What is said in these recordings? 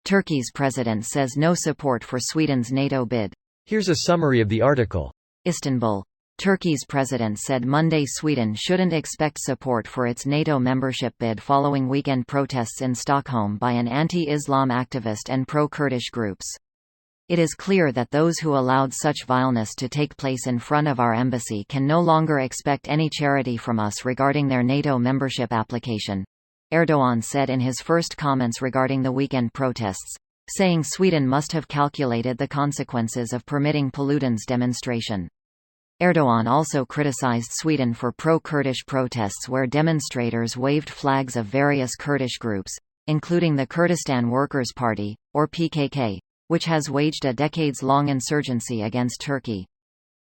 Turkey's president says no support for Sweden's NATO bid. Here's a summary of the article. Istanbul. Turkey's president said Monday Sweden shouldn't expect support for its NATO membership bid following weekend protests in Stockholm by an anti-Islam activist and pro-Kurdish groups. It is clear that those who allowed such vileness to take place in front of our embassy can no longer expect any charity from us regarding their NATO membership application, Erdogan said in his first comments regarding the weekend protests, saying Sweden must have calculated the consequences of permitting Paludan's demonstration. Erdogan also criticized Sweden for pro-Kurdish protests where demonstrators waved flags of various Kurdish groups, including the Kurdistan Workers' Party, or PKK, which has waged a decades-long insurgency against Turkey.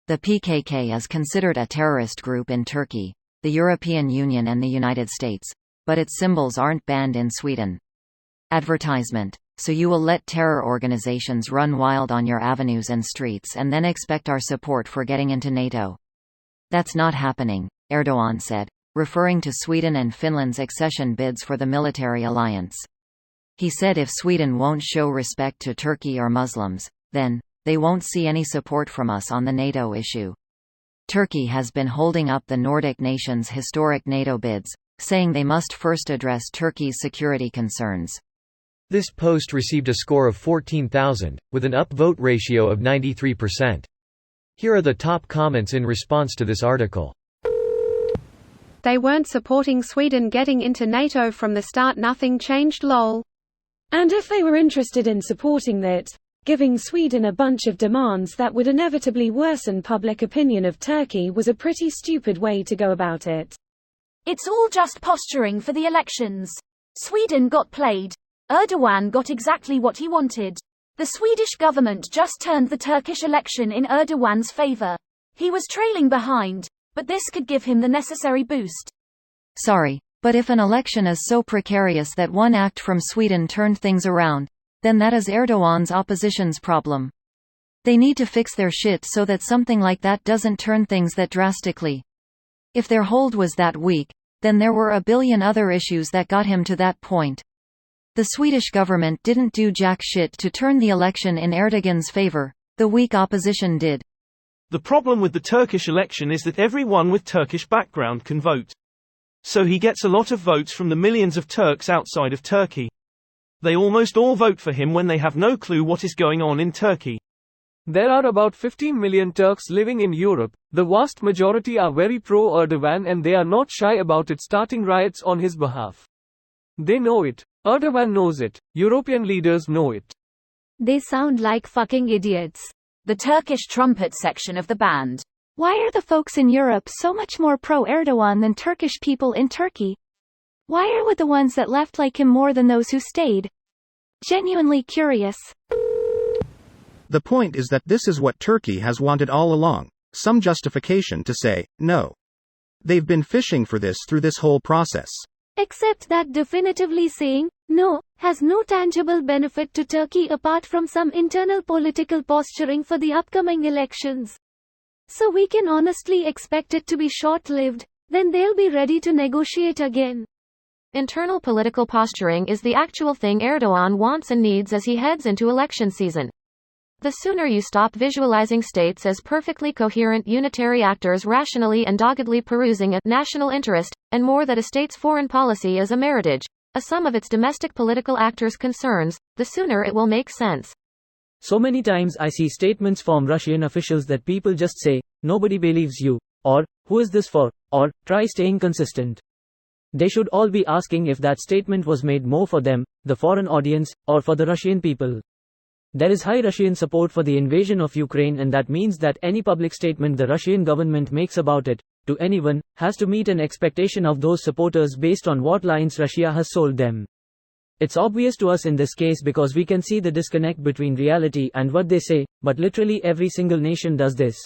The PKK is considered a terrorist group in Turkey, the European Union and the United States, but its symbols aren't banned in Sweden. Advertisement. So you will let terror organizations run wild on your avenues and streets and then expect our support for getting into NATO? That's not happening, Erdogan said, referring to Sweden and Finland's accession bids for the military alliance. He said if Sweden won't show respect to Turkey or Muslims, then they won't see any support from us on the NATO issue. Turkey has been holding up the Nordic nations' historic NATO bids, saying they must first address Turkey's security concerns. This post received a score of 14,000, with an upvote ratio of 93%. Here are the top comments in response to this article. They weren't supporting Sweden getting into NATO from the start. Nothing changed lol. And if they were interested in supporting that, giving Sweden a bunch of demands that would inevitably worsen public opinion of Turkey was a pretty stupid way to go about it. It's all just posturing for the elections. Sweden got played. Erdogan got exactly what he wanted. The Swedish government just turned the Turkish election in Erdogan's favor. He was trailing behind, but this could give him the necessary boost. Sorry, but if an election is so precarious that one act from Sweden turned things around, then that is Erdogan's opposition's problem. They need to fix their shit so that something like that doesn't turn things that drastically. If their hold was that weak, then there were a billion other issues that got him to that point. The Swedish government didn't do jack shit to turn the election in Erdogan's favor, the weak opposition did. The problem with the Turkish election is that everyone with Turkish background can vote. So he gets a lot of votes from the millions of Turks outside of Turkey. They almost all vote for him when they have no clue what is going on in Turkey. There are about 15 million Turks living in Europe. The vast majority are very pro-Erdogan and they are not shy about it, starting riots on his behalf. They know it. Erdogan knows it. European leaders know it. They sound like fucking idiots. The Turkish trumpet section of the band. Why are the folks in Europe so much more pro-Erdogan than Turkish people in Turkey? Why are the ones that left like him more than those who stayed? Genuinely curious. The point is that this is what Turkey has wanted all along, some justification to say, no. They've been fishing for this through this whole process. Except that definitively saying, no, has no tangible benefit to Turkey apart from some internal political posturing for the upcoming elections. So we can honestly expect it to be short-lived, then they'll be ready to negotiate again. Internal political posturing is the actual thing Erdogan wants and needs as he heads into election season. The sooner you stop visualizing states as perfectly coherent unitary actors rationally and doggedly perusing a national interest, and more that a state's foreign policy is a marriage, a sum of its domestic political actors' concerns, the sooner it will make sense. So many times I see statements from Russian officials that people just say, nobody believes you, or, who is this for, or, try staying consistent. They should all be asking if that statement was made more for them, the foreign audience, or for the Russian people. There is high Russian support for the invasion of Ukraine, and that means that any public statement the Russian government makes about it, to anyone, has to meet an expectation of those supporters based on what lines Russia has sold them. It's obvious to us in this case because we can see the disconnect between reality and what they say, but literally every single nation does this.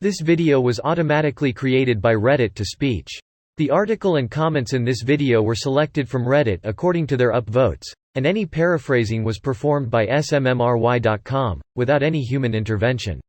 This video was automatically created by Reddit to speech. The article and comments in this video were selected from Reddit according to their upvotes, and any paraphrasing was performed by smmry.com, without any human intervention.